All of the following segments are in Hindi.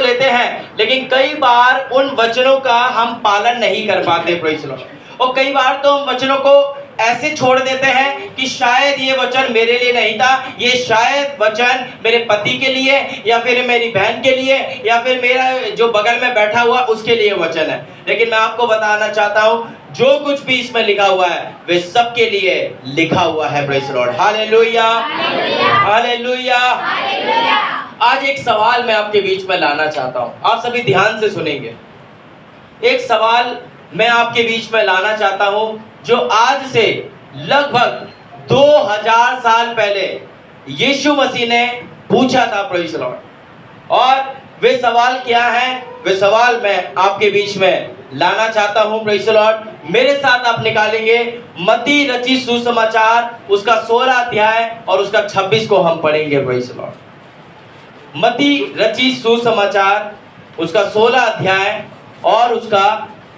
लेते हैं, लेकिन कई बार उन वचनों का हम पालन नहीं कर पाते। Praise the lord. और कई बार तो हम वचनों को ऐसे छोड़ देते हैं कि शायद ये वचन मेरे लिए नहीं था, ये शायद वचन मेरे पति के लिए या फिर मेरी बहन के लिए या फिर मेरा जो बगल में बैठा हुआ उसके लिए वचन है। लेकिन मैं आपको बताना चाहता हूं, जो कुछ भी इसमें लिखा हुआ है वे सबके लिए लिखा हुआ है। Praise the Lord. Hallelujah, hallelujah. आज एक सवाल मैं आपके बीच में लाना चाहता हूं, आप सभी ध्यान से सुनेंगे। एक सवाल मैं आपके बीच में लाना चाहता हूं जो आज से लगभग 2000 साल पहले यीशु मसीह ने पूछा था। Praise the lord. और वे सवाल क्या है, वे सवाल मैं आपके बीच में लाना चाहता हूं। Praise the Lord. मेरे साथ आप निकालेंगे मत्ती रचित सुसमाचार उसका 16 अध्याय और उसका 26 को हम पढ़ेंगे। Praise the Lord. मत्ती रचित सुसमाचार उसका 16 अध्याय और उसका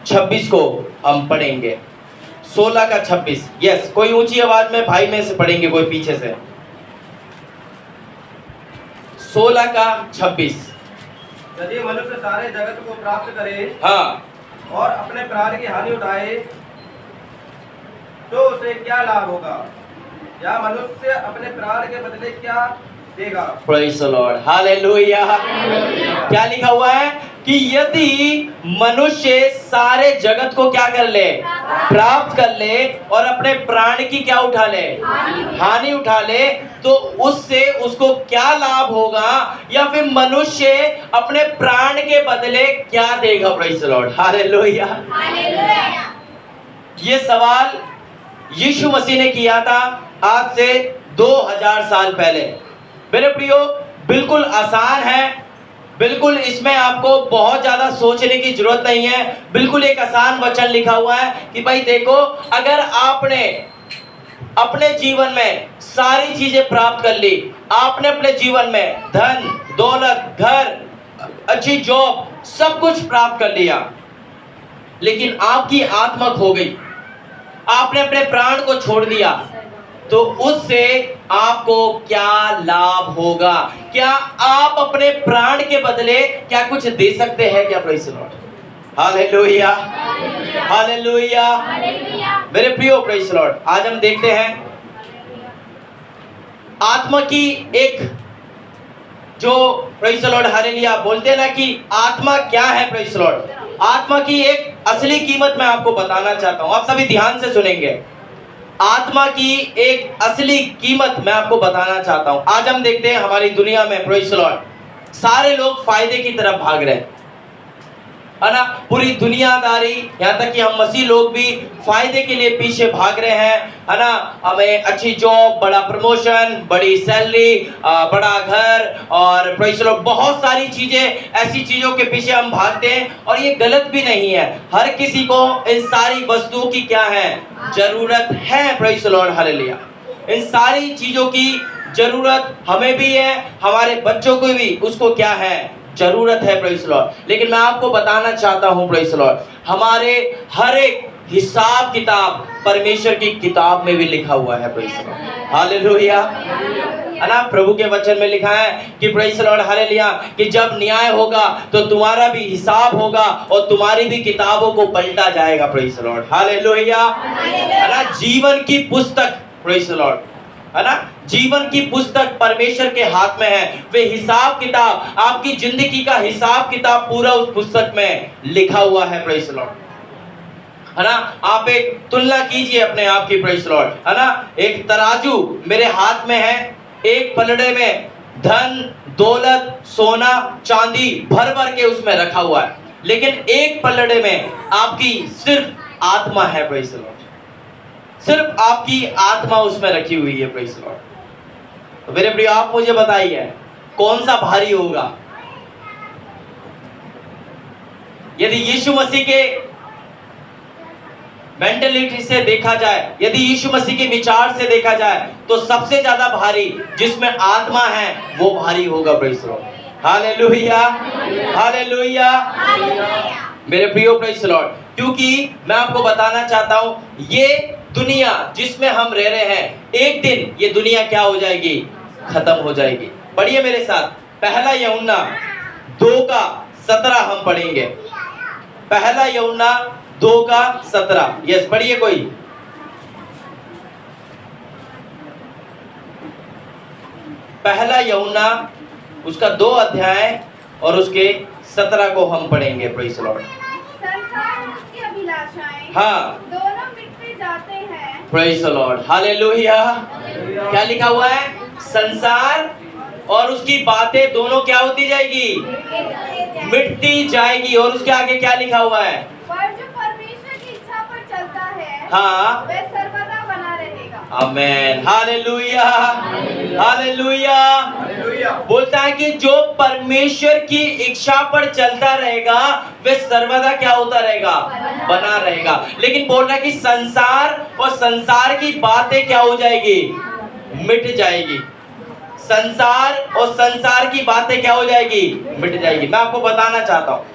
26 को हम पढ़ेंगे। 16 का 26। यस, कोई ऊंची आवाज में भाई में से पढ़ेंगे, कोई पीछे से। 16 का 26। यदि मनुष्य सारे जगत को प्राप्त करे हाँ, और अपने प्राण की हानि उठाए तो उसे क्या लाभ होगा, या मनुष्य अपने प्राण के बदले क्या देगा। Praise the Lord. हालेलुया। क्या लिखा हुआ है कि यदि मनुष्य सारे जगत को क्या कर ले, प्राप्त कर ले और अपने प्राण की क्या उठा ले, हानि उठा ले, तो उससे उसको क्या लाभ होगा, या फिर मनुष्य अपने प्राण के बदले क्या देगा। Praise the Lord. हालेलुया। ये सवाल यीशु मसीह ने किया था आज से 2000 साल पहले। मेरे प्रियो, बिल्कुल आसान है, बिल्कुल इसमें आपको बहुत ज्यादा सोचने की जरूरत नहीं है। बिल्कुल एक आसान वचन लिखा हुआ है कि भाई देखो, अगर आपने अपने जीवन में सारी चीजें प्राप्त कर ली, आपने अपने जीवन में धन दौलत घर अच्छी जॉब सब कुछ प्राप्त कर लिया, लेकिन आपकी आत्मा खो गई, आपने अपने प्राण को छोड़ दिया, तो उससे आपको क्या लाभ होगा? क्या आप अपने प्राण के बदले क्या कुछ दे सकते हैं क्या? Praise the Lord. Hallelujah, hallelujah. मेरे प्रियो, प्रेज़ द लॉर्ड। आज हम देखते हैं आत्मा की एक जो प्रेज़ द लॉर्ड हालेलुया बोलते हैं ना कि आत्मा क्या है। Praise the Lord. आत्मा की एक असली कीमत मैं आपको बताना चाहता हूं, आप सभी ध्यान से सुनेंगे। आत्मा की एक असली कीमत मैं आपको बताना चाहता हूं। आज हम देखते हैं हमारी दुनिया में प्रेज़ द लॉर्ड सारे लोग फायदे की तरफ भाग रहे हैं, है ना। पूरी दुनियादारी, यहाँ तक कि हम मसीह लोग भी फायदे के लिए पीछे भाग रहे हैं, है ना। हमें अच्छी जॉब, बड़ा प्रमोशन, बड़ी सैलरी, बड़ा घर और प्रेज़ द लॉर्ड बहुत सारी चीजें, ऐसी चीजों के पीछे हम भागते हैं। और ये गलत भी नहीं है, हर किसी को इन सारी वस्तुओं की क्या है, जरूरत है। Praise the Lord. हालेलुया। इन सारी चीजों की जरूरत हमें भी है, हमारे बच्चों को भी उसको क्या है, जरूरत है। Praise the Lord. लेकिन मैं आपको बताना चाहता हूं प्रेज़ द लॉर्ड, हमारे हर एक हिसाब किताब परमेश्वर की किताब में भी लिखा हुआ है। Praise the Lord. हालेलुया, है ना। प्रभु के वचन में लिखा है कि प्रेज़ द लॉर्ड हालेलुया कि जब न्याय होगा तो तुम्हारा भी हिसाब होगा और तुम्हारी भी किताबों को पलटा जाएगा। Praise the Lord. हालेलुया, है ना। जीवन की पुस्तक, प्रेज़ द लॉर्ड, है ना, जीवन की पुस्तक परमेश्वर के हाथ में है। वे हिसाब किताब, आपकी जिंदगी का हिसाब किताब पूरा उस पुस्तक में लिखा हुआ है। प्रेज़ द लॉर्ड, है ना। आप एक तुलना कीजिए अपने आप की। प्रेज़ द लॉर्ड, है ना। एक तराजू मेरे हाथ में है, एक पलड़े में धन दौलत सोना चांदी भर भर के उसमें रखा हुआ है, लेकिन एक पलड़े में आपकी सिर्फ आत्मा है। प्रेज़ द लॉर्ड, सिर्फ आपकी आत्मा उसमें रखी हुई है। Praise the Lord. तो मेरे प्रिय, आप मुझे बताइए कौन सा भारी होगा? यदि यीशु मसीह के मेंटलिटी से देखा जाए, यदि यीशु मसीह के विचार से देखा जाए, तो सबसे ज्यादा भारी जिसमें आत्मा है वो भारी होगा। Praise the Lord. Hallelujah, hallelujah. मेरे प्रियो, प्रेज़ द लॉर्ड, क्योंकि मैं आपको बताना चाहता हूं ये दुनिया जिसमें हम रह रहे हैं, एक दिन ये दुनिया क्या हो जाएगी, खत्म हो जाएगी। पढ़िए मेरे साथ, पहला यूहन्ना 2:17 हम पढ़ेंगे। पहला यूहन्ना 2:17। यस, पढ़िए कोई। पहला यूहन्ना उसका 2 अध्याय और उसके 17 को हम पढ़ेंगे। Praise the Lord. संसार और उसकी अभिलाषाएं हाँ, दोनों मिटते जाते हैं। Praise the Lord, hallelujah. क्या लिखा हुआ है? संसार और उसकी बातें दोनों क्या होती जाएगी? मिटती जाएगी। और उसके आगे क्या लिखा हुआ है? पर जो परमेश्वर की इच्छा पर चलता है हाँ, वह सर्वदा बना रहेगा। आमेन, हालेलुया, हालेलुया। हालेलुया। बोलता है कि जो परमेश्वर की इच्छा पर चलता रहेगा वह सर्वदा क्या होता रहेगा? बना रहेगा। लेकिन बोल रहा है कि संसार और संसार की बातें क्या हो जाएगी? मिट जाएगी। संसार और संसार की बातें क्या हो जाएगी? मिट जाएगी। मैं आपको बताना चाहता हूँ,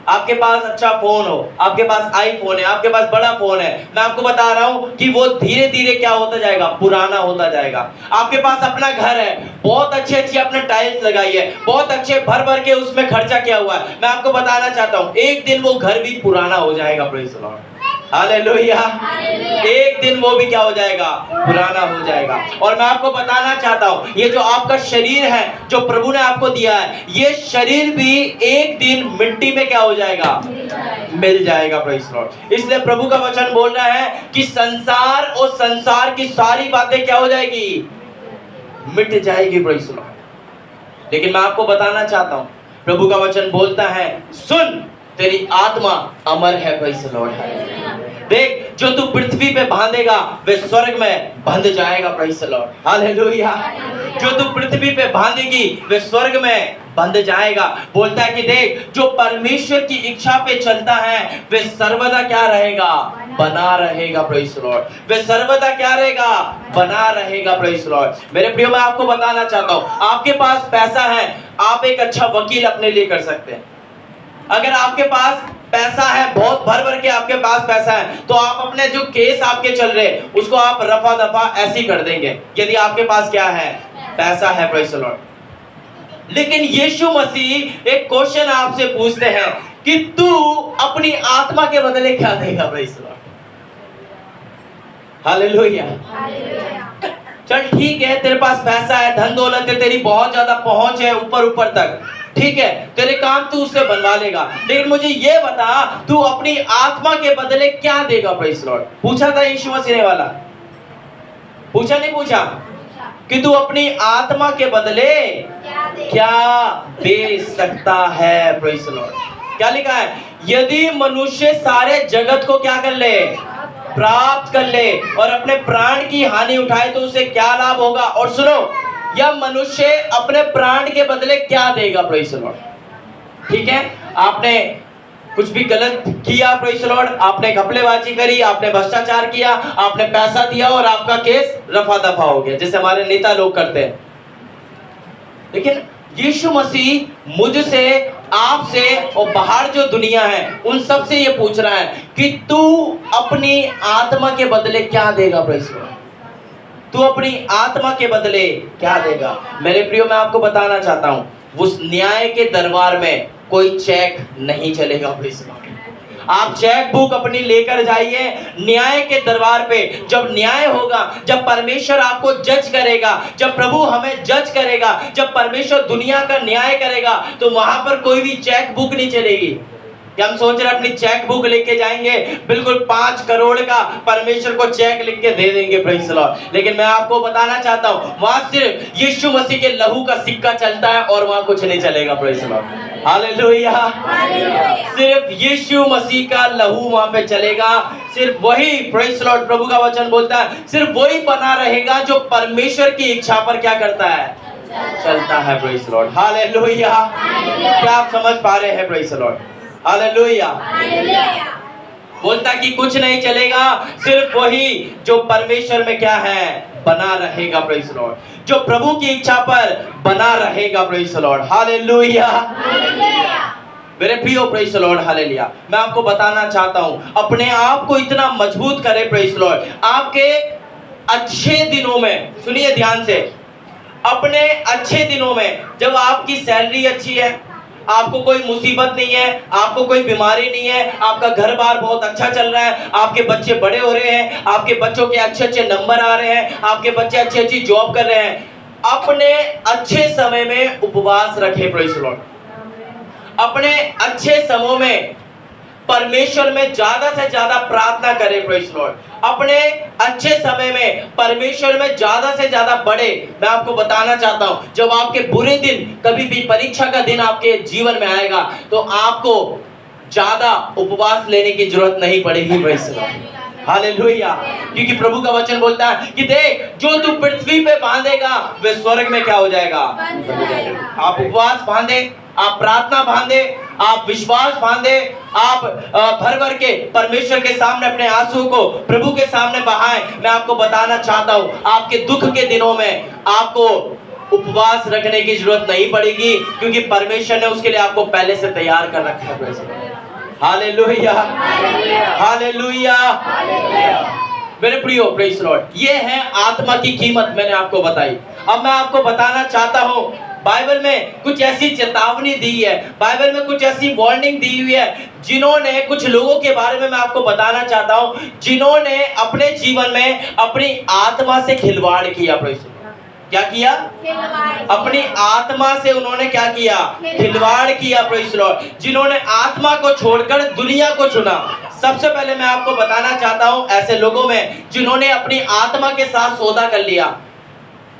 आपके पास अच्छा फोन हो, आपके पास आईफोन है, आपके पास बड़ा फोन है, मैं आपको बता रहा हूँ कि वो धीरे धीरे क्या होता जाएगा? पुराना होता जाएगा। आपके पास अपना घर है, बहुत अच्छी आपने टाइल्स लगाई है, बहुत अच्छे भर भर के उसमें खर्चा किया हुआ है, मैं आपको बताना चाहता हूँ एक दिन वो घर भी पुराना हो जाएगा। Praise the Lord, hallelujah. एक दिन वो भी क्या हो जाएगा? पुराना हो जाएगा। और मैं आपको बताना चाहता हूँ ये जो आपका शरीर है जो प्रभु ने आपको दिया है, ये शरीर भी एक दिन मिट्टी में क्या हो जाएगा? मिल जाएगा। Praise the Lord. इसलिए प्रभु का वचन बोल रहा है कि संसार और संसार की सारी बातें क्या हो जाएगी? मिट जाएगी। Praise the Lord. लेकिन मैं आपको बताना चाहता हूँ प्रभु का वचन बोलता है, सुन, तेरी आत्मा अमर है। Praise the Lord. देख, जो तू पृथ्वी पे बांधेगा वे स्वर्ग में बंध जाएगा। Praise the Lord, hallelujah. जो तू पृथ्वी पे बांधेगी वे स्वर्ग में बंध जाएगा। बोलता है कि देख, जो परमेश्वर की इच्छा पे चलता है वे सर्वदा क्या रहेगा? बना रहेगा। Praise the Lord. वे सर्वदा क्या रहेगा? बना रहेगा। Praise the Lord. मेरे प्रियो, मैं आपको बताना चाहता हूँ, आपके पास पैसा है, आप एक अच्छा वकील अपने लिए कर सकते हैं। अगर आपके पास पैसा है, बहुत भर भर के आपके पास पैसा है, तो आप अपने जो केस आपके चल रहे उसको आप रफा दफा ऐसी कर देंगे, यदि आपके पास क्या है? पैसा है। Praise the Lord. लेकिन यीशु मसीह एक क्वेश्चन आपसे पूछते हैं कि तू अपनी आत्मा के बदले क्या देगा? Praise the Lord, hallelujah. चल ठीक है, तेरे पास पैसा है, धन दौलत है, तेरी बहुत ज्यादा पहुंच है ऊपर ऊपर तक, ठीक है, तेरे काम तू उससे बनवा लेगा, लेकिन मुझे ये बता तू अपनी आत्मा के बदले क्या देगा? Praise the Lord. पूछा था यीशु मसीह ने वाला? पूछा नहीं पूछा? कि तू अपनी आत्मा के बदले क्या दे सकता है? Praise the Lord. क्या लिखा है? यदि मनुष्य सारे जगत को क्या कर ले? प्राप्त कर ले और अपने प्राण की हानि उठाए तो उसे क्या लाभ होगा? और सुनो, यह मनुष्य अपने प्राण के बदले क्या देगा? Praise the Lord. ठीक है, आपने कुछ भी गलत किया, प्रेज़ द लॉर्ड, आपने घपलेबाजी करी, आपने भ्रष्टाचार किया, आपने पैसा दिया और आपका केस रफा दफा हो गया, जैसे हमारे नेता लोग करते हैं। लेकिन यीशु मसीह मुझसे, आपसे और बाहर जो दुनिया है उन सब से ये पूछ रहा है कि तू अपनी आत्मा के बदले क्या देगा? Praise the Lord. तू अपनी आत्मा के बदले क्या देगा? मेरे प्रियो, मैं आपको बताना चाहता हूं, उस न्याय के दरबार में कोई चेक नहीं चलेगा। Praise the Lord. आप चेक बुक अपनी लेकर जाइए न्याय के दरबार पे। जब न्याय होगा, जब परमेश्वर आपको जज करेगा, जब प्रभु हमें जज करेगा, जब परमेश्वर दुनिया का न्याय करेगा, तो वहां पर कोई भी चेक बुक नहीं चलेगी कि हम सोच रहे अपनी चेक बुक लेके जाएंगे, बिल्कुल 5 करोड़ का परमेश्वर को चेक लिख के दे देंगे। Praise the Lord. लेकिन मैं आपको बताना चाहता हूँ, वहां सिर्फ यीशु मसीह के लहू का सिक्का चलता है और वहां कुछ नहीं चलेगा। Praise the Lord, hallelujah. सिर्फ यीशु मसीह का लहू वहां पे चलेगा, सिर्फ वही, प्रेज़ द लॉर्ड, प्रभु का वचन बोलता है, सिर्फ वही बना रहेगा जो परमेश्वर की इच्छा पर क्या करता है? चलता है। Praise the Lord, hallelujah. क्या आप समझ पा रहे हैं? Praise the Lord, hallelujah. बोलता कि कुछ नहीं चलेगा, सिर्फ वही जो परमेश्वर में क्या है? बना रहेगा। Praise the Lord. जो प्रभु की इच्छा पर बना रहेगा। Praise the Lord, hallelujah. मेरे प्रियो, प्रेज़ द लॉर्ड, हालेलुया। मैं आपको बताना चाहता हूं, अपने आप को इतना मजबूत करें। Praise the Lord. आपके अच्छे दिनों में, सुनिए ध्यान से, अपने अच्छे दिनों में, जब आपकी सैलरी अच्छी है, आपको कोई मुसीबत नहीं है, आपको कोई बीमारी नहीं है, आपका घर बार बहुत अच्छा चल रहा है, आपके बच्चे बड़े हो रहे हैं, आपके बच्चों के अच्छे अच्छे नंबर आ रहे हैं, आपके बच्चे अच्छी अच्छी जॉब कर रहे हैं, अपने अच्छे समय में उपवास रखें। Praise the Lord. अपने अच्छे समय में परमेश्वर में ज्यादा से ज्यादा प्रार्थना करें। Praise the Lord. अपने अच्छे समय में परमेश्वर में ज्यादा से ज्यादा बढ़े। मैं आपको बताना चाहता हूं, जब आपके बुरे दिन, कभी भी परीक्षा का दिन आपके जीवन में आएगा, तो आपको ज्यादा उपवास लेने की जरूरत नहीं पड़ेगी। Praise the Lord. हालेलुया। क्योंकि प्रभु का वचन बोलता है कि देख, जो तू पृथ्वी पे बांधेगा वे स्वर्ग में क्या हो जाएगा। आप उपवास बांधे, आप प्रार्थना बांधे, आप विश्वास बांधे, आप भर भर के परमेश्वर के सामने अपने आंसू को प्रभु के सामने बहाएं। मैं आपको बताना चाहता हूं, आपके दुख के दिनों में आपको उपवास रखने की जरूरत नहीं पड़ेगी, क्योंकि परमेश्वर ने उसके लिए आपको पहले से तैयार कर रखा है। Hallelujah, hallelujah. मेरे प्रियो, प्रेज़ द लॉर्ड, ये है आत्मा की कीमत, मैंने आपको बताई। अब मैं आपको बताना चाहता हूं, बाइबल में कुछ ऐसी चेतावनी दी है, बाइबल में कुछ ऐसी वार्निंग दी हुई है, जिन्होंने, कुछ लोगों के बारे में मैं आपको बताना चाहता हूं, जिन्होंने अपने जीवन में अपनी आत्मा से खिलवाड़ किया। Praise the Lord. क्या किया? अपनी आत्मा से उन्होंने क्या किया? खिलवाड़ किया। Praise the Lord. जिन्होंने आत्मा को छोड़कर दुनिया को चुना। सबसे पहले मैं आपको बताना चाहता हूं ऐसे लोगों में जिन्होंने अपनी आत्मा के साथ सौदा कर लिया,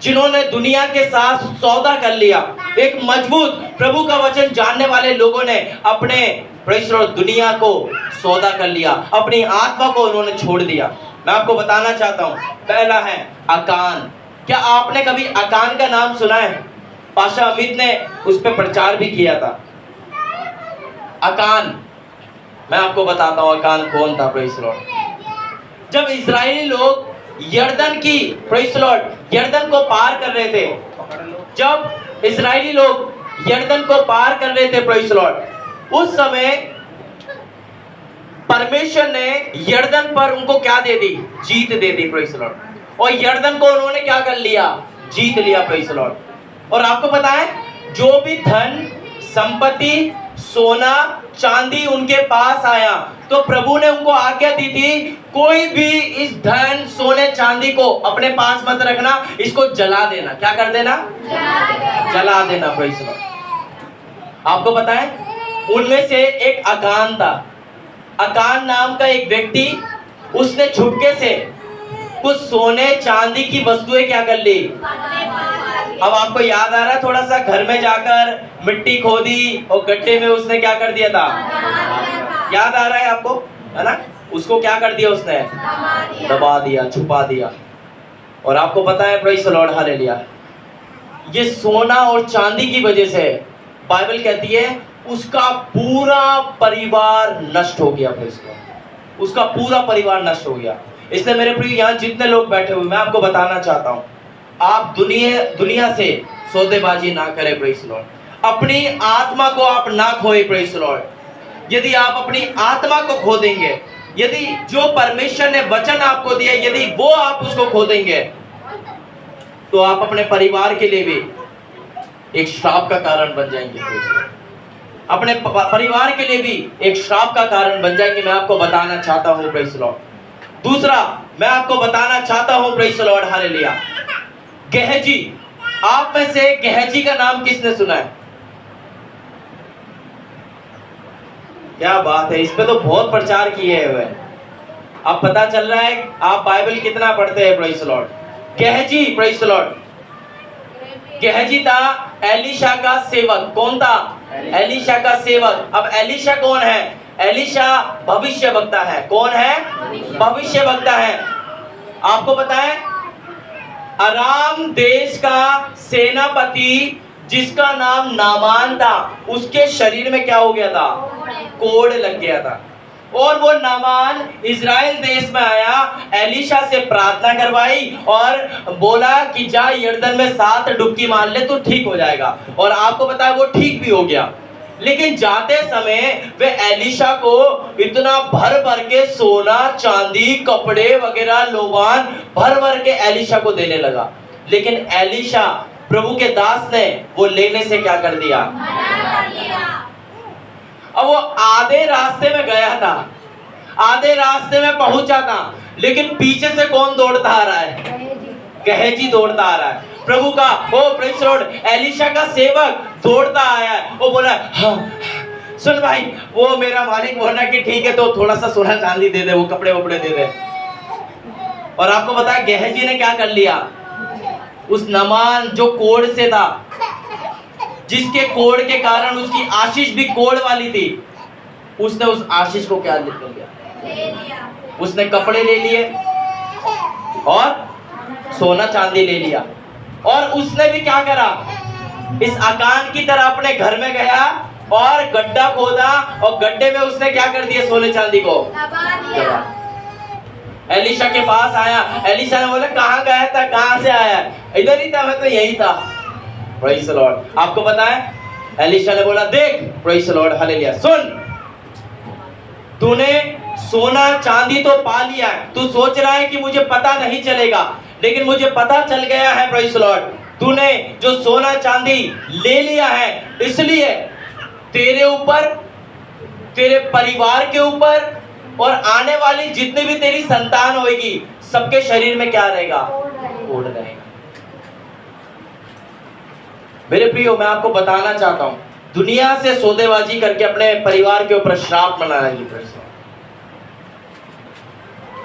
जिन्होंने दुनिया के साथ सौदा कर लिया। एक मजबूत प्रभु का वचन जानने वाले लोगों ने अपने, प्रेज़ द लॉर्ड, दुनिया को सौदा कर लिया, अपनी आत्मा को उन्होंने छोड़ दिया। मैं आपको बताना चाहता हूं, पहला है अकान। क्या आपने कभी अकान का नाम सुना है? पाशा अमित ने उस पर प्रचार भी किया था। अकान, मैं आपको बताता हूं अकान कौन था। Praise the Lord. जब इजरायली लोग यर्दन की, प्रेज़ द लॉर्ड, यर्दन को पार कर रहे थे, जब इजरायली लोग यर्दन को पार कर रहे थे, प्रेज़ द लॉर्ड, उस समय परमेश्वर ने यर्दन पर उनको क्या दे दी? जीत दे दी। Praise the lord. और यर्दन को उन्होंने क्या कर लिया? जीत लिया। Praise the lord. और आपको पता है, जो भी धन संपत्ति, सोना चांदी उनके पास आया, तो प्रभु ने उनको आज्ञा दी थी, कोई भी इस धन सोने चांदी को अपने पास मत रखना, इसको जला देना। क्या कर देना? जला देना। Praise the Lord. आपको पता है, उनमें से एक अकान था। अकान नाम का एक व्यक्ति, उसने छुपके से कुछ सोने चांदी की वस्तुएं क्या कर ली? अब आपको याद आ रहा है थोड़ा सा, घर में जाकर मिट्टी खोदी और गड्ढे में उसने क्या कर दिया था? याद आ रहा है आपको, है ना? उसको क्या कर दिया उसने? दबा दिया, छुपा दिया। और आपको पता है, प्रेज़ द लॉर्ड, हालेलुया, ये सोना और चांदी की वजह से बाइबल कहती है उसका पूरा परिवार नष्ट हो गया। Praise the Lord. उसका पूरा परिवार नष्ट हो गया। इसलिए मेरे प्रिय, यहाँ जितने लोग बैठे हुए, मैं आपको बताना चाहता हूँ, आप दुनिया से सौदेबाजी ना करें। Praise the Lord. अपनी आत्मा को आप ना खोए। Praise the Lord. यदि आप अपनी आत्मा को खो देंगे, यदि जो परमेश्वर ने वचन आपको दिया, यदि वो आप उसको खो देंगे, तो आप अपने परिवार के लिए भी एक श्राप का कारण बन जाएंगे। अपने परिवार के लिए भी एक श्राप का कारण बन जाएंगे। मैं आपको बताना चाहता हूँ। Praise the Lord. दूसरा, मैं आपको बताना चाहता हूं, प्रेज़ द लॉर्ड, हालेलुया, गेहजी। आप में से गेहजी का नाम किसने सुना है? क्या बात है, इस पे तो बहुत प्रचार किए हुए। अब पता चल रहा है आप बाइबल कितना पढ़ते हैं। Praise the lord. Gehazi, praise the lord, Gehazi था एलीशा का सेवक। कौन था? एलीशा का सेवक। अब एलीशा कौन है? एलीशा भविष्य वक्ता है। कौन है? भविष्य वक्ता है। आपको पता है, अराम देश का सेनापति जिसका नाम नामान था, उसके शरीर में क्या हो गया था? कोढ़ लग गया था। और वो नामान इजराइल देश में आया, एलीशा से प्रार्थना करवाई और बोला कि जा यर्दन में 7 डुबकी मार ले तो ठीक हो जाएगा। और आपको पता है वो ठीक भी हो गया। लेकिन जाते समय वे एलीशा को इतना भर भर के सोना चांदी कपड़े वगैरह लोबान भर भर के एलीशा को देने लगा। लेकिन एलीशा प्रभु के दास ने वो लेने से क्या कर दिया? अब वो आधे रास्ते में गया था, आधे रास्ते में पहुंचा था, लेकिन पीछे से कौन दौड़ता आ रहा है? गेहजी दौड़ता आ रहा है। प्रभु का ओ प्रेज़ द लॉर्ड, एलीशा का सेवक दौड़ता आया है। वो बोला, हाँ सुन भाई, वो मेरा मालिक बोल रहा है कि ठीक है तो थोड़ा सा सोना चांदी दे दे, वो कपड़े वपड़े दे दे। और आपको पता है गेहजी ने क्या कर लिया? उस नामान जो कोढ़ से था, जिसके कोढ़ के कारण उसकी आशीष भी कोढ़ वाली थी, उसने उस आशीष को क्या ले लिया? उसने कपड़े ले लिए और सोना चांदी ले लिया। और उसने भी क्या करा? इस आकान की तरह अपने घर में गया और गड्ढा खोदा और गड्ढे में उसने क्या कर दिया? सोने चांदी को दबा। एलीशा के पास आया, एलीशा ने बोला कहाँ गया था, कहाँ से आया? इधर ही था, मैं तो यही था। Praise the Lord. आपको पता है एलीशा ने बोला, देख प्रेज़ द लॉर्ड, हालेलुया, सुन, तूने सोना चांदी तो पा लिया है, तू सोच रहा है कि मुझे पता नहीं चलेगा, लेकिन मुझे पता चल गया है प्रेज़ द लॉर्ड, तूने जो सोना चांदी ले लिया है, इसलिए तेरे ऊपर, तेरे परिवार के ऊपर और आने वाली जितनी भी तेरी संतान होगी, सबके शरीर में क्या रहेगा? कोढ़ रहेगा। मेरे प्रियो, मैं आपको बताना चाहता हूं, दुनिया से सौदेबाजी करके अपने परिवार के ऊपर श्राप मनाना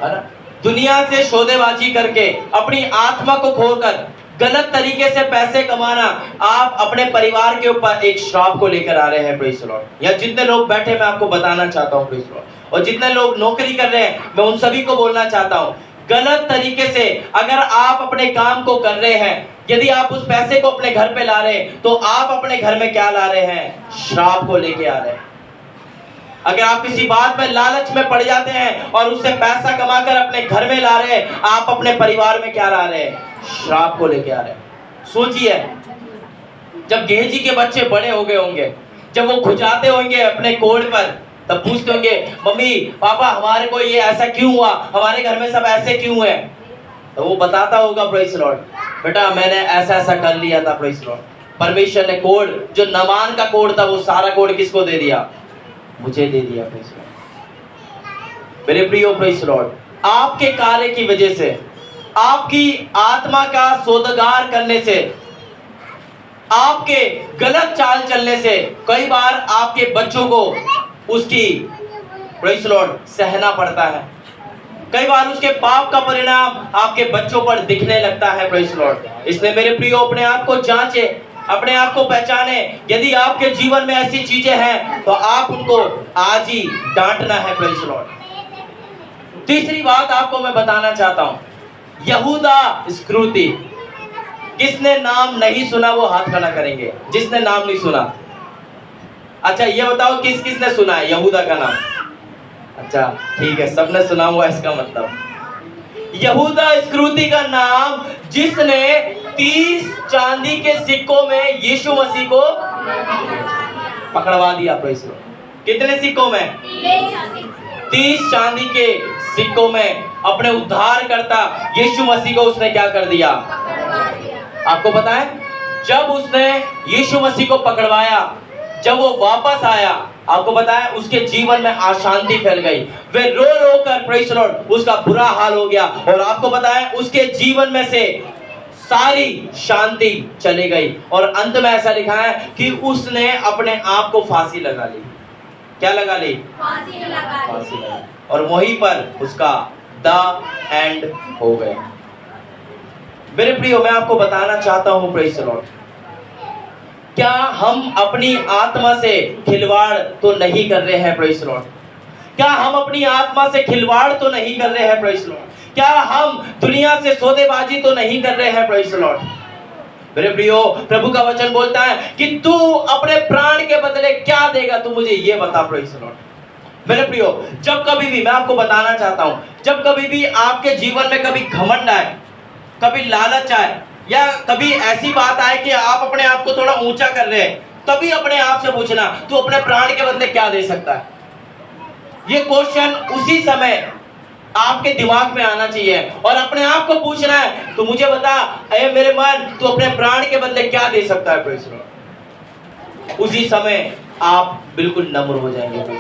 है ना? दुनिया से सौदेबाजी करके अपनी आत्मा को खोकर गलत तरीके से पैसे कमाना, आप अपने परिवार के ऊपर एक श्राप को लेकर आ रहे हैं। Praise the Lord. या जितने लोग बैठे, मैं आपको बताना चाहता हूं प्रेज़ द लॉर्ड, और जितने लोग नौकरी कर रहे हैं, मैं उन सभी को बोलना चाहता हूं, गलत तरीके से अगर आप अपने काम को कर रहे हैं, यदि आप उस पैसे को अपने घर पे ला रहे हैं, तो आप अपने घर में क्या ला रहे हैं? श्राप को लेके आ रहे हैं। अगर आप किसी बात में लालच में पड़ जाते हैं और उससे पैसा कमाकर अपने घर में ला रहे हैं, आप अपने परिवार में क्या ला रहे हैं? श्राप को लेके आ रहे हैं। सोचिए, जब गेहजी के बच्चे बड़े हो गए होंगे, जब वो खुजाते होंगे अपने कोढ़ पर, तब पूछते होंगे, मम्मी पापा हमारे को ये ऐसा क्यों हुआ, हमारे घर में सब ऐसे क्यों है? तो वो बताता होगा, प्रेज़ द लॉर्ड, बेटा मैंने ऐसा ऐसा कर लिया था। Praise the Lord. परमेश्वर ने कोढ़, जो नामान का कोढ़ था, वो सारा कोढ़ किसको दे दिया? मुझे दे दिया। Praise the Lord. मेरे प्रियो, प्रेज़ द लॉर्ड, आपके कार्य की वजह से, आपकी आत्मा का सौदागर करने से, आपके गलत चाल चलने से, कई बार आपके बच्चों को उसकी प्रेज़ द लॉर्ड सहना पड़ता है। कई बार उसके पाप का परिणाम आपके बच्चों पर दिखने लगता है। Praise the Lord. इसलिए मेरे प्रियो, अपने आप को जांचे, अपने आप को पहचाने। यदि आपके जीवन में ऐसी चीजें हैं तो आप उनको आज ही डांटना है। Praise the Lord. तीसरी बात आपको मैं बताना चाहता हूं, यहूदा इस्करियोती। किसने नाम नहीं सुना वो हाथ खड़ा करेंगे, जिसने नाम नहीं सुना। अच्छा ये बताओ किस किसने सुना है यहूदा का नाम? अच्छा ठीक है, सबने सुना हुआ, इसका मतलब यहूदा इस्करियोती का नाम, जिसने 30 चांदी के सिक्कों में यीशु मसीह को पकड़वा दिया। Praise the Lord. कितने सिक्कों में? 30 चांदी के सिक्कों में अपने उद्धारकर्ता यीशु मसीह को उसने क्या कर दिया? आपको पता है, जब उसने यीशु मसीह को पकड़वाया, जब वो वापस आया, आपको पता है उसके जीवन में अशांति फैल गई। वे रो रो कर, प्रेज़ द लॉर्ड, उसका बुरा हाल हो गया। और आपको पता है उसके जीवन में से सारी शांति चली गई। और अंत में ऐसा लिखा है कि उसने अपने आप को फांसी लगा ली। क्या लगा ली? फांसी लगा ली। और वहीं पर उसका द एंड हो गया। मेरे प्रियो, मैं आपको बताना चाहता हूं, प्रेज़ द लॉर्ड, क्या हम अपनी आत्मा से खिलवाड़ तो नहीं कर रहे हैं? Praise the Lord. क्या हम अपनी आत्मा से खिलवाड़ तो नहीं कर रहे हैं? Praise the Lord. क्या हम दुनिया से सौदेबाजी तो नहीं कर रहे हैं? Praise the Lord. मेरे प्रियो, प्रभु का वचन बोलता है कि तू अपने प्राण के बदले क्या देगा, तू मुझे ये बता। Praise the Lord. मेरे प्रियो, जब कभी भी, मैं आपको बताना चाहता हूं, जब कभी भी आपके जीवन में कभी घमंड आए, कभी लालच आए, या कभी ऐसी बात आए कि आप अपने आप को थोड़ा ऊंचा कर रहे हैं, तभी अपने आप से पूछना, तू अपने प्राण के बदले क्या दे सकता है? ये क्वेश्चन उसी समय आपके दिमाग में आना चाहिए और अपने आप को पूछना है, तो मुझे बता ऐ मेरे मन, तू अपने प्राण के बदले क्या दे सकता है? Praise the Lord. उसी समय आप बिल्कुल नम्र हो जाएंगे।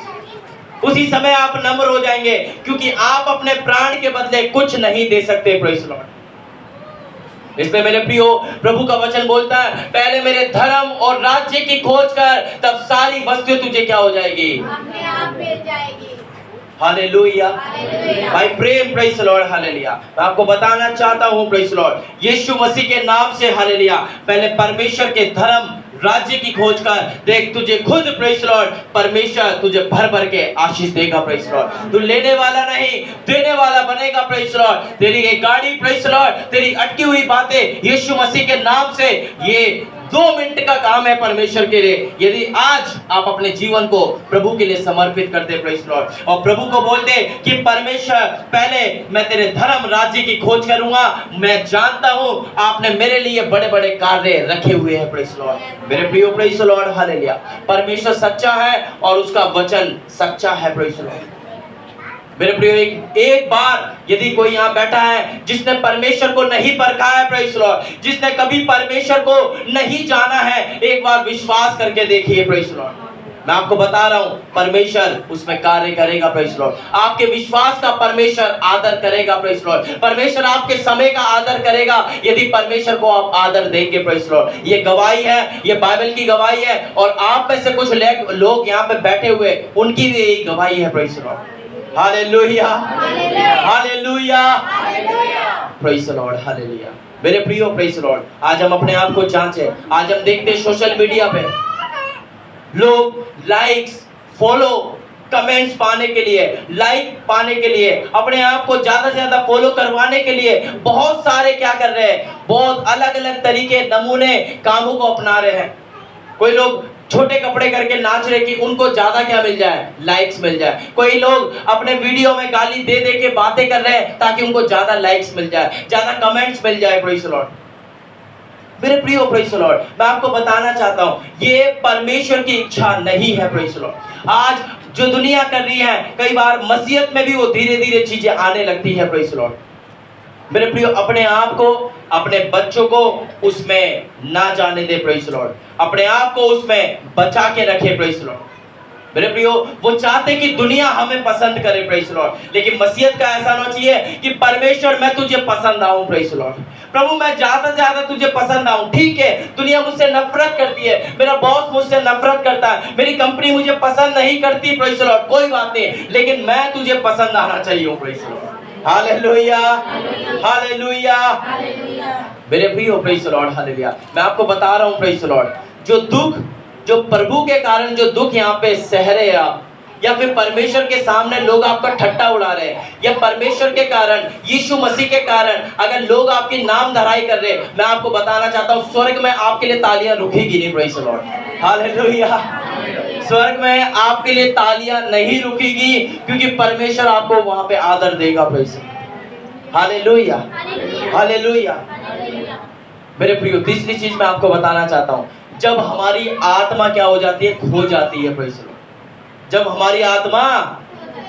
उसी समय आप नम्र हो जाएंगे, क्योंकि आप अपने प्राण के बदले कुछ नहीं दे सकते। Praise the Lord. इसमें मेरे प्रियो, प्रभु का वचन बोलता है, पहले मेरे धर्म और राज्य की खोज कर, तब सारी वस्तुएं तुझे क्या हो जाएगी? अपने आप मिल जाएगी। हालेलुया। हालेलुया। भाई प्रेम, प्रेज़ द लॉर्ड, हालेलुया। मैं आपको बताना चाहता हूँ, प्रेज़ द लॉर्ड, यीशु मसीह के नाम से, हालेलुया, पहले परमेश्वर के धर्म राज्य की खोज कर, देख तुझे खुद, प्रेज़ द लॉर्ड, परमेश्वर तुझे भर भर के आशीष देगा। Praise the Lord. तू लेने वाला नहीं, देने वाला बनेगा। Praise the Lord. तेरी एक गाड़ी, प्रेज़ द लॉर्ड, तेरी अटकी हुई बातें यीशु मसीह के नाम से, ये 2 मिनट का काम है परमेश्वर के लिए। यदि आज आप अपने जीवन को प्रभु के लिए समर्पित करते, प्रेज़ द लॉर्ड, और प्रभु को बोलते कि परमेश्वर, पहले मैं तेरे धर्म राज्य की खोज करूंगा, मैं जानता हूं आपने मेरे लिए बड़े बड़े कार्य रखे हुए हैं। Praise the Lord. मेरे प्रियो, प्रेज़ द लॉर्ड, हालेलुया। परमेश्वर सच्चा है और उसका वचन सच्चा है। Praise the Lord. मेरे प्रियो, एक बार यदि कोई यहाँ बैठा है जिसने परमेश्वर को नहीं परखा है, प्रेज़ द लॉर्ड, जिसने कभी परमेश्वर को नहीं जाना है, एक बार विश्वास करके देखिए। Praise the Lord. मैं आपको बता रहा हूँ, परमेश्वर उसमें कार्य करेगा। Praise the Lord. आपके विश्वास का परमेश्वर आदर करेगा। Praise the Lord. परमेश्वर आपके समय का आदर करेगा, यदि परमेश्वर को आप आदर देंगे। Praise the Lord. ये गवाही है, ये बाइबल की गवाही है, और आप में से कुछ लोग यहाँ पे बैठे हुए, उनकी भी यही गवाही है। Praise the Lord. Hallelujah, hallelujah, praise the Lord, hallelujah. मेरे प्रियो, प्रेज़ द लॉर्ड, आज हम अपने आप को जांचें। आज हम देखते हैं सोशल मीडिया पे लोग लाइक्स, फॉलो, कमेंट्स पाने के लिए, लाइक पाने के लिए, अपने आप को ज्यादा से ज्यादा फॉलो करवाने के लिए बहुत सारे क्या कर रहे हैं, बहुत अलग अलग तरीके, नमूने कामों को अपना रहे हैं। कोई लोग छोटे कपड़े करके नाच रहे कि उनको ज्यादा क्या मिल जाए, लाइक्स मिल जाए। कोई लोग अपने वीडियो में गाली दे दे के बातें कर रहे हैं ताकि उनको ज्यादा लाइक्स मिल जाए, ज्यादा कमेंट्स मिल जाए। Praise the Lord. मेरे प्रियो, प्रेज़ द लॉर्ड, मैं आपको बताना चाहता हूं, ये परमेश्वर की इच्छा नहीं है। Praise the Lord. आज जो दुनिया कर रही है, कई बार मसीहत में भी वो धीरे धीरे चीजें आने लगती है। Praise the Lord. मेरे प्रियो, अपने आप को, अपने बच्चों को उसमें ना जाने दे। Praise the Lord. अपने आप को उसमें बचा के रखे। Praise the Lord. मेरे प्रियो, वो चाहते कि दुनिया हमें पसंद करे। Praise the Lord. लेकिन मसीहत का ऐसा होना चाहिए कि परमेश्वर, मैं तुझे पसंद आऊं। Praise the Lord. प्रभु, मैं ज्यादा से ज्यादा तुझे पसंद आऊं। ठीक है, दुनिया मुझसे नफरत करती है, मेरा बॉस मुझसे नफरत करता है, मेरी कंपनी मुझे पसंद नहीं करती। Praise the Lord. कोई बात नहीं, लेकिन मैं तुझे पसंद आना चाहिए। Praise the Lord. Hallelujah, hallelujah. मेरे प्रियो, प्रेज़ द लॉर्ड, हालेलुया। मैं आपको बता रहा हूं, प्रेज़ द लॉर्ड, जो दुख, जो प्रभु के कारण जो दुख यहाँ पे सह रहे हैं आप, या फिर परमेश्वर के सामने लोग आपका ठट्टा उड़ा रहे हैं, या परमेश्वर के कारण, यीशु मसीह के कारण अगर लोग आपकी नाम धराई कर रहे हैं, मैं आपको बताना चाहता हूँ, स्वर्ग में आपके लिए तालियां रुकेगी नहीं। Praise the Lord. हालेलुया। स्वर्ग में आपके लिए तालियां नहीं रुकेगी, क्योंकि परमेश्वर आपको वहां पे आदर देगा। प्रेज़। Hallelujah, hallelujah. मेरे प्रियो, तीसरी चीज मैं आपको बताना चाहता हूँ, जब हमारी आत्मा क्या हो जाती है, खो जाती है। Praise the Lord. जब हमारी आत्मा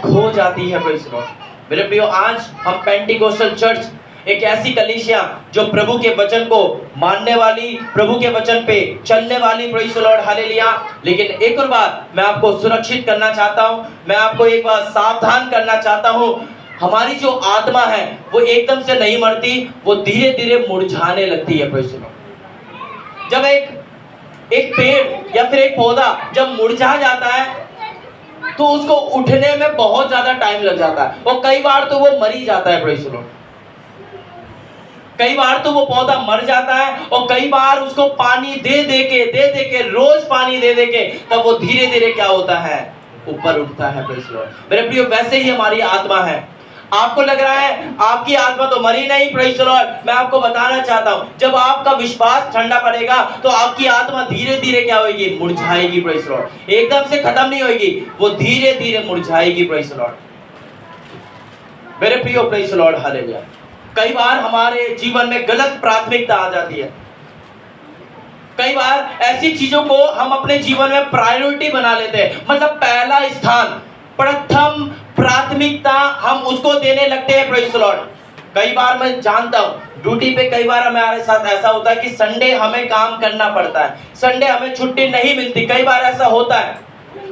खो जाती है। Praise the Lord. मेरे प्रियो, आज हम पेंटिकोस्टल चर्च, एक ऐसी कलीसिया जो प्रभु के वचन को मानने वाली, प्रभु के वचन पे चलने वाली, प्रेज़ द लॉर्ड, हालेलुया। लेकिन एक और बात मैं आपको सुरक्षित करना चाहता हूं, मैं आपको एक बात सावधान करना चाहता हूं, हमारी जो आत्मा है वो एकदम से नहीं मरती, वो धीरे धीरे मुरझाने लगती है। Praise the Lord. जब एक पेड़ या फिर एक पौधा जब मुरझा जाता है तो उसको उठने में बहुत ज्यादा टाइम लग जाता है, और कई बार तो वो मर ही जाता है। Praise the Lord. कई बार तो वो पौधा मर जाता है, और कई बार उसको पानी दे दे के रोज पानी दे के तब वो धीरे धीरे क्या होता है, ऊपर उठता है। Praise the Lord. मेरे प्रियो, वैसे ही हमारी आत्मा है। आपको लग रहा है आपकी आत्मा तो मरी नहीं। Praise the Lord. मैं आपको बताना चाहता हूं, जब आपका विश्वास ठंडा पड़ेगा तो आपकी आत्मा धीरे धीरे क्या होगी, मुरझाएगी। Praise the Lord. एकदम से खत्म नहीं होगी, वो धीरे धीरे मुरझाएगी। Praise the Lord. मेरे प्रियो, प्रेज़ द लॉर्ड, हालेलुया। कई बार हमारे जीवन में गलत प्राथमिकता आ जाती है। कई बार ऐसी चीजों को हम अपने जीवन में प्रायोरिटी बना लेते हैं, मतलब पहला स्थान, प्रथम प्राथमिकता हम उसको देने लगते हैं। Praise the Lord. कई बार मैं जानता हूं ड्यूटी पे कई बार हमारे साथ ऐसा होता है कि संडे हमें काम करना पड़ता है, संडे हमें छुट्टी नहीं मिलती, कई बार ऐसा होता है।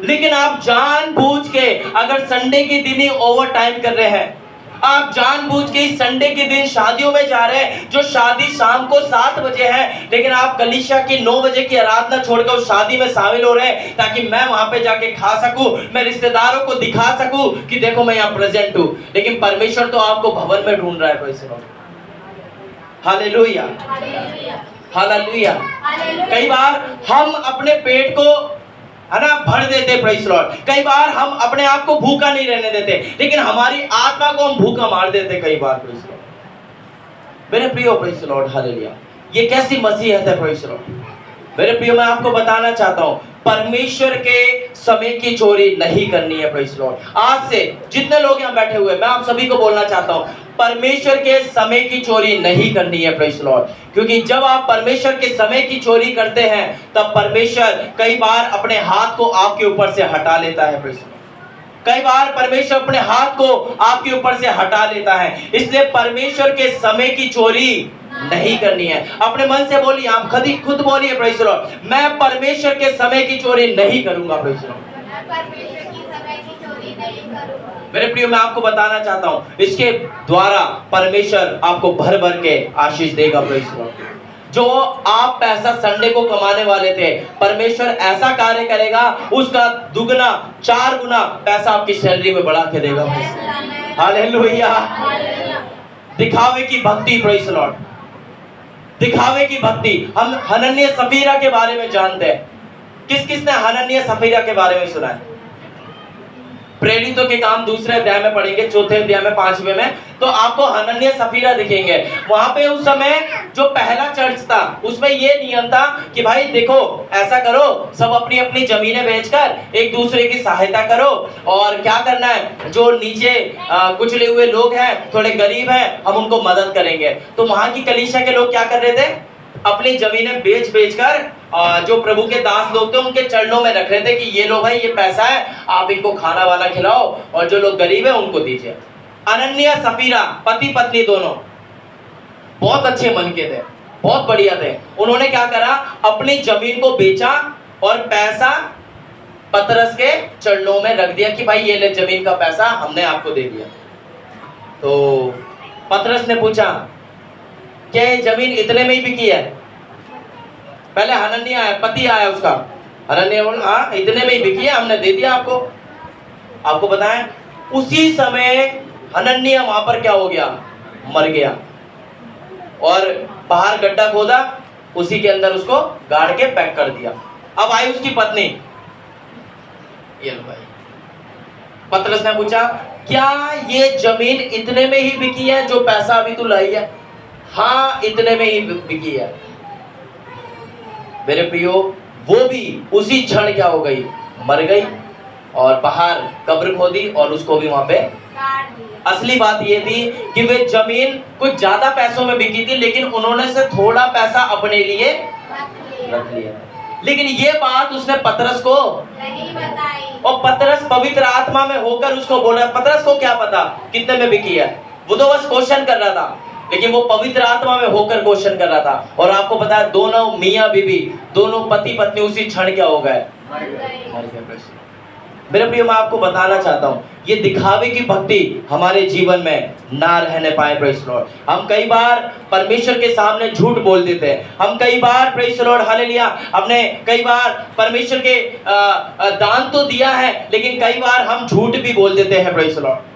लेकिन आप जानबूझ के अगर संडे के दिन ही ओवर टाइम कर रहे हैं, आप जानबूझ के इस संडे के दिन शादियों में जा रहे हैं, जो शादी शाम को 7 बजे है, लेकिन आप कलीसिया की 9 बजे की आराधना छोड़कर उस शादी में शामिल हो रहे हैं ताकि मैं वहां पे जाके खा सकूं, मैं रिश्तेदारों को दिखा सकूं कि देखो मैं यहाँ प्रेजेंट हूं। लेकिन परमेश्वर तो आपको भवन में ढूंढ रहा है। Praise the Lord, hallelujah, hallelujah. कई बार हम अपने पेट को है ना भर देते, प्रेज़ द लॉर्ड। कई बार हम अपने आप को भूखा नहीं रहने देते, लेकिन हमारी आत्मा को हम भूखा मार देते कई बार, प्रेज़ द लॉर्ड। मेरे प्रियो, प्रेज़ द लॉर्ड, हालेलुया। ये कैसी मसीहत है, प्रेज़ द लॉर्ड। मेरे प्रियो, मैं आपको बताना चाहता हूं, परमेश्वर के समय की चोरी नहीं करनी है, प्रेज़ द लॉर्ड। आज से जितने लोग यहाँ बैठे हुए, मैं आप सभी को बोलना चाहता हूं, परमेश्वर के समय की चोरी नहीं करनी है, प्रेज़ द लॉर्ड। क्योंकि जब आप परमेश्वर के समय की चोरी करते हैं, तब परमेश्वर कई बार अपने हाथ को आपके ऊपर से हटा लेता है, प्रेज़ द लॉर्ड। कई बार परमेश्वर अपने हाथ को आपके ऊपर से हटा लेता है। इसलिए परमेश्वर के समय की चोरी नहीं करनी है। अपने मन से बोलिए, आप खुद बोलिए, प्रेज़ द लॉर्ड, मैं परमेश्वर के समय की चोरी नहीं करूंगा, प्रेज़ द लॉर्ड। मेरे प्रियो, मैं आपको बताना चाहता हूं, इसके द्वारा परमेश्वर आपको भर भर के आशीष देगा, प्रेज़ द लॉर्ड। जो आप पैसा संडे को कमाने वाले थे, परमेश्वर ऐसा कार्य करेगा, उसका दुगना 4 गुना पैसा आपकी सैलरी में बढ़ा के देगा। हालेलुया। दिखावे की भक्ति, प्रेज़ द लॉर्ड, दिखावे की भक्ति। हम हनन्याह सफीरा के बारे में जानते हैं। किस किस ने हनन्याह सफीरा के बारे में सुना है? प्रेरितों के काम दूसरे अध्याय में पढ़ेंगे, चौथे अध्याय में, 5वें में, तो आपको हनन्याह सफीरा दिखेंगे। वहां पे उस समय जो पहला चर्च था, उसमें ये नियम था कि भाई देखो, ऐसा करो, सब अपनी अपनी जमीनें बेचकर एक दूसरे की सहायता करो, और क्या करना है, जो नीचे कुचले हुए लोग हैं, थोड़े गरीब हैं, हम उनको मदद करेंगे। तो वहां की कलीसिया के लोग क्या कर रहे थे, अपनी जमीनें बेच कर जो प्रभु के दास लोग थे उनके चरणों में रख रहे थे कि ये लो भाई, ये पैसा है, आप इनको खाना वाना खिलाओ, और जो लोग गरीब है उनको दीजिए। हनन्याह सफीरा पति पत्नी दोनों बहुत अच्छे मन के थे, बहुत बढ़िया थे। उन्होंने क्या करा, अपनी जमीन को बेचा और पैसा पतरस के चरणों में रख दिया कि भाई ये ले, जमीन का पैसा हमने आपको दे दिया। तो पतरस ने पूछा, क्या ये जमीन इतने में ही बिकी है? पहले हनन्याह आया, पति आया उसका, हनन्याह बोला, हाँ इतने में ही बिकी है, हमने दे दिया आपको। आपको बताएं, उसी समय हनन्याह वहां पर क्या हो गया, मर गया, और बाहर गड्ढा खोदा, उसी के अंदर उसको गाड़ के पैक कर दिया। अब आई उसकी पत्नी, ये लो भाई। पतरस ने पूछा, क्या ये जमीन इतने में ही बिकी है जो पैसा अभी तू लाई है? हाँ, इतने में ही बिकी है। मेरे प्रियो, वो भी उसी क्षण क्या हो गई, मर गई, और बाहर कब्र खोदी और उसको भी वहां पे। असली बात ये थी कि वे जमीन कुछ ज्यादा पैसों में बिकी थी, लेकिन उन्होंने से थोड़ा पैसा अपने लिए रख लिया। लेकिन ये बात उसने पतरस को नहीं बताई, और पतरस पवित्र आत्मा में होकर उसको बोल रहा है। पतरस को क्या पता कितने में बिकी है, वो तो बस क्वेश्चन कर रहा था, लेकिन वो पवित्र आत्मा में होकर क्वेश्चन कर रहा था। और आपको पता है, दोनों मियां बीबी, दोनों पति पत्नी उसी क्षण क्या हो गए, मर गए। मेरे प्रिय, मैं आपको बताना चाहता हूं, ये दिखावे की भक्ति हमारे जीवन में ना रहने पाए, प्रेज़ द लॉर्ड। हम कई बार परमेश्वर के सामने झूठ बोल देते हैं। हम कई बार, प्रेज़ द लॉर्ड, हालेलुया, हमने कई बार परमेश्वर के दान तो दिया है, लेकिन कई बार हम झूठ भी बोल देते हैं, प्रेज़ द लॉर्ड,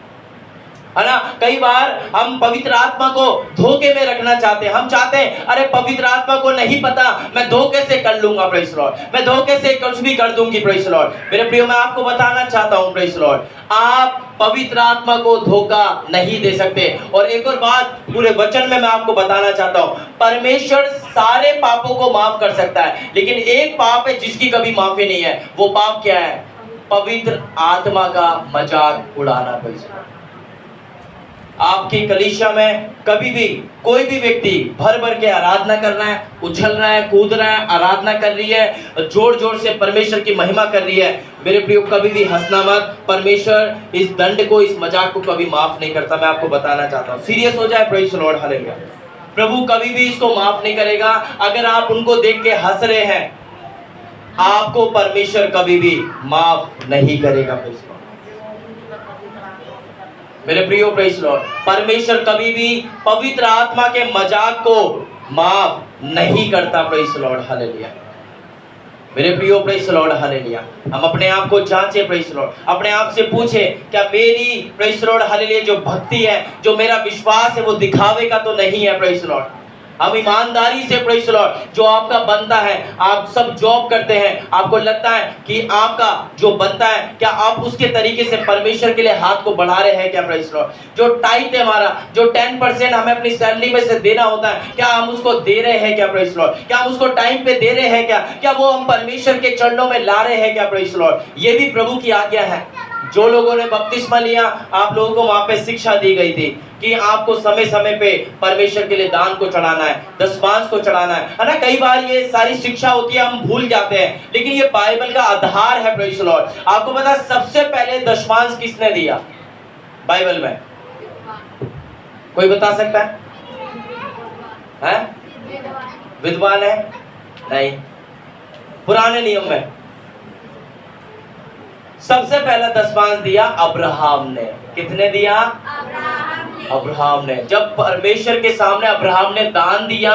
है ना। कई बार हम पवित्र आत्मा को धोखे में रखना चाहते हैं। हम चाहते हैं, अरे पवित्र आत्मा को नहीं पता, मैं धोखे से कर लूंगा, प्रेज़ द लॉर्ड, मैं धोखे से कुछ भी कर दूंगी, प्रेज़ द लॉर्ड। मेरे प्रियो, मैं आपको बताना चाहता हूं, प्रेज़ द लॉर्ड, आप पवित्र आत्मा को धोखा नहीं दे सकते। और एक और बात पूरे वचन में मैं आपको बताना चाहता हूं, परमेश्वर सारे पापों को माफ कर सकता है, लेकिन एक पाप है जिसकी कभी माफी नहीं है। वो पाप क्या है? पवित्र आत्मा का मजाक उड़ाना, प्रेज़ द लॉर्ड। आपकी कलीसिया में कभी भी कोई भी व्यक्ति भर भर के आराधना कर रहा है, उछल रहा है, कूद रहा है, आराधना कर रही है, जोर जोर से परमेश्वर की महिमा कर रही है, मेरे प्रियो कभी भी हंसना मत। परमेश्वर इस दंड को, इस मजाक को कभी माफ नहीं करता। मैं आपको बताना चाहता हूँ, सीरियस हो जाए, प्रेज़ द लॉर्ड, हालेलुया, प्रभु कभी भी इसको माफ नहीं करेगा। अगर आप उनको देख के हंस रहे हैं, आपको परमेश्वर कभी भी माफ नहीं करेगा। Praise Lord. मेरे प्रियो, प्रेज़ लॉर्ड, परमेश्वर कभी भी पवित्र आत्मा के मजाक को माफ नहीं करता। Praise Lord, hallelujah. मेरे प्रियो, प्रेज़ लॉर्ड, हालेलुया। हम अपने आप को जांचे, प्रेज़ लॉर्ड, अपने आप से पूछे, क्या मेरी, प्रेज़ लॉर्ड, हालेलुया, जो भक्ति है, जो मेरा विश्वास है, वो दिखावे का तो नहीं है। प्रेज़ लॉर्ड, हम ईमानदारी से, प्रेज़ लॉर्ड, जो आपका बनता है, आप सब जॉब करते हैं, आपको लगता है कि आपका जो बनता है, क्या आप उसके तरीके से परमेश्वर के लिए हाथ को बढ़ा रहे हैं क्या? प्रेज़ लॉर्ड, जो टाइट है हमारा, जो 10% हमें अपनी सैलरी में से देना होता है, क्या हम उसको दे रहे हैं क्या? प्रेज़ लॉर्ड, क्या हम उसको टाइम पे दे रहे हैं क्या? क्या वो हम परमेश्वर के चरणों में ला रहे हैं क्या? प्रेज़ लॉर्ड, ये भी प्रभु की आज्ञा है। जो लोगों ने बपतिस्मा लिया, आप लोगों को वहां पे शिक्षा दी गई थी कि आपको समय समय पे परमेश्वर के लिए दान को चढ़ाना है, दशमांश को चढ़ाना है ना। कई बार ये सारी शिक्षा होती है, हम भूल जाते हैं, लेकिन ये बाइबल का आधार है। प्रेज़ लॉर्ड, आपको पता सबसे पहले दशमांश किसने दिया बाइबल में? कोई बता सकता है? विद्वान है? नहीं। पुराने नियम में सबसे पहला दशमांश दिया अब्राहम ने। कितने दिया? अब्राहम ने। जब परमेश्वर के सामने अब्राहम ने दान दिया,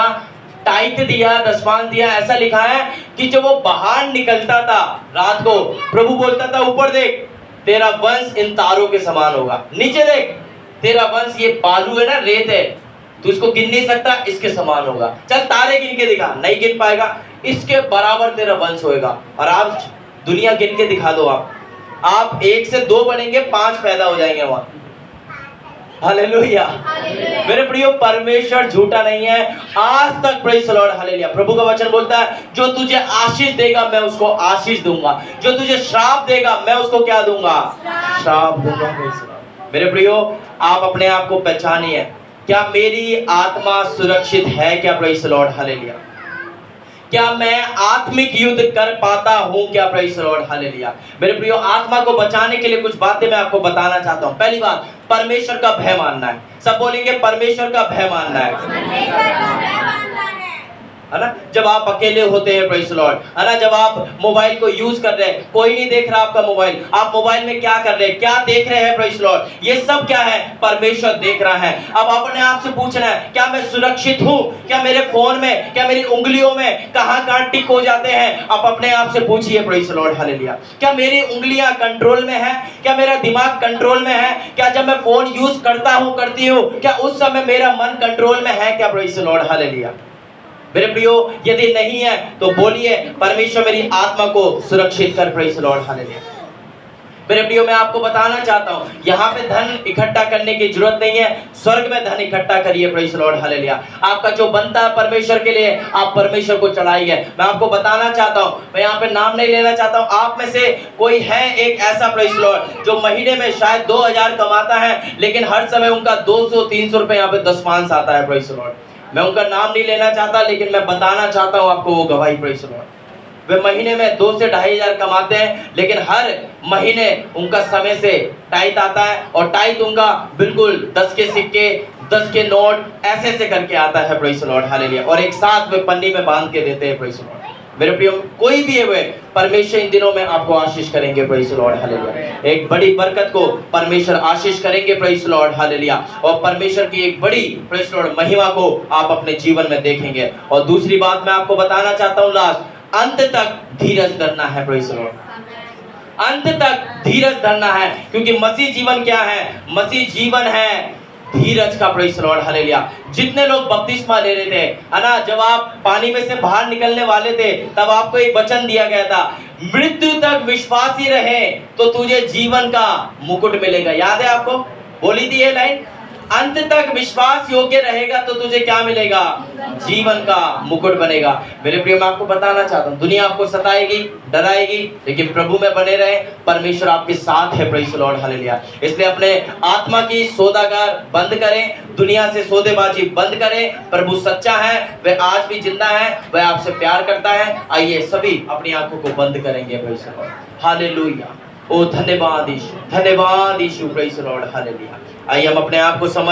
टाइट दिया, दशमांश दिया, ऐसा लिखा है कि जब वो बाहर निकलता था रात को, प्रभु बोलता था, ऊपर देख, तेरा वंश इन तारों के समान होगा, नीचे देख, तेरा वंश, ये बालू है ना, रेत है, तू इसको गिन नहीं सकता, इसके समान होगा। चल तारे गिन के दिखा, नहीं गिन पाएगा, इसके बराबर तेरा वंश होएगा। और आप दुनिया गिन के दिखा दो, आप 1 से 2 बनेंगे, 5 पैदा हो जाएंगे वहां। हालेलुया। मेरे प्रियो, परमेश्वर झूठा नहीं है आज तक। Praise Lord, hallelujah. प्रभु का वचन बोलता है, जो तुझे आशीष देगा मैं उसको आशीष दूंगा, जो तुझे श्राप देगा मैं उसको क्या दूंगा? श्राप दूंगा। मेरे प्रियो, आप अपने आप को पहचानिए, क्या मेरी आत्मा सुरक्षित है क्या? Praise Lord, hallelujah. क्या मैं आत्मिक युद्ध कर पाता हूं क्या? Praise Lord, hallelujah. मेरे प्रियो, आत्मा को बचाने के लिए कुछ बातें मैं आपको बताना चाहता हूं। पहली बात, परमेश्वर का भय मानना है। सब बोलेंगे, परमेश्वर का भय मानना है ना। जब आप अकेले होते हैं, प्रेज़ लॉर्ड, है ना, जब आप मोबाइल को यूज कर रहे हैं, कोई नहीं देख रहा आपका मोबाइल, आप मोबाइल में क्या कर रहे हैं, क्या देख रहे हैं, प्रेज़ लॉर्ड, ये सब क्या है? परमेश्वर देख रहा है। अब अपने आप से पूछना है, क्या मैं सुरक्षित हूं? क्या मेरे फोन में, क्या मेरी उंगलियों में कहां टिक हो जाते हैं? आप अपने आप से पूछिए, प्रेज़ लॉर्ड, हालेलुया। क्या मेरी उंगलियां कंट्रोल में है? क्या मेरा दिमाग कंट्रोल में है? क्या जब मैं फोन यूज करता हूं, करती हूं, क्या उस समय मेरा मन कंट्रोल में है क्या? Praise Lord, hallelujah. मेरे प्रियो, यदि नहीं है तो बोलिए, परमेश्वर मेरी आत्मा को सुरक्षित कर। Praise Lord, hallelujah. मेरे प्रियो, मैं आपको बताना चाहता हूं, यहाँ पे धन इकट्ठा करने की जरूरत नहीं है, स्वर्ग में धन इकट्ठा करिए। Praise Lord, hallelujah. आपका जो बनता है परमेश्वर के लिए, आप परमेश्वर को चढ़ाइए। मैं आपको बताना चाहता हूं, मैं यहाँ पे नाम नहीं लेना चाहता हूं, आप में से कोई है एक ऐसा, प्रेज़ लॉर्ड, जो महीने में शायद 2000 कमाता है, लेकिन हर समय उनका 200-300 रुपए यहाँ पे दशमांश आता है। प्रेज़ लॉर्ड, मैं उनका नाम नहीं लेना चाहता, लेकिन मैं बताना चाहता हूं आपको वो गवाही। प्रेज़ लॉर्ड, वे महीने में 2 से 2500 कमाते हैं, लेकिन हर महीने उनका समय से टाइट आता है, और टाइट उनका बिल्कुल 10 के सिक्के, 10 के नोट ऐसे करके आता है। Praise Lord, hallelujah. और एक साथ वे पन्नी में बांध के देते हैं। प्रेज़ लॉर्ड, मेरे प्रियो, कोई भी है वे, परमेश्वर इन दिनों में आपको आशीष करेंगे। Praise Lord, hallelujah. एक बड़ी बरकत को परमेश्वर आशीष करेंगे। Praise Lord, hallelujah. और परमेश्वर की एक बड़ी, प्रेज़ लॉर्ड, महिमा को आप अपने जीवन में देखेंगे। और दूसरी बात मैं आपको बताना चाहता हूं, लास्ट, अंत तक धीरज धरना है। प्रेज़ लॉर्ड, अंत तक धीरज धरना है, क्योंकि मसीह जीवन क्या है? मसीह जीवन है धीरज का। Praise Lord, hallelujah. जितने लोग बपतिस्मा ले रहे थे, है ना, जब आप पानी में से बाहर निकलने वाले थे, तब आपको एक वचन दिया गया था, मृत्यु तक विश्वासी रहे तो तुझे जीवन का मुकुट मिलेगा। याद है आपको? बोली थी ये लाइन, अंत तक विश्वास योग्य रहेगा तो तुझे क्या मिलेगा? जीवन का मुकुट बनेगा। मेरे प्रिय, मैं आपको बताना चाहता हूँ, दुनिया आपको सताएगी, डराएगी, लेकिन प्रभु में बने रहे, परमेश्वर आपके साथ है। Praise Lord, hallelujah. इसलिए अपने आत्मा की सौदागर बंद करें, दुनिया से सौदेबाजी बंद करें। प्रभु सच्चा है, वह आज भी जिंदा है, वह आपसे प्यार करता है। आइए सभी अपनी आंखों को बंद करेंगे। Praise Lord, hallelujah. ओ धन्यवाद यीशु, धन्यवाद यीशु। Praise Lord, hallelujah. आइए हम अपने आप को समझ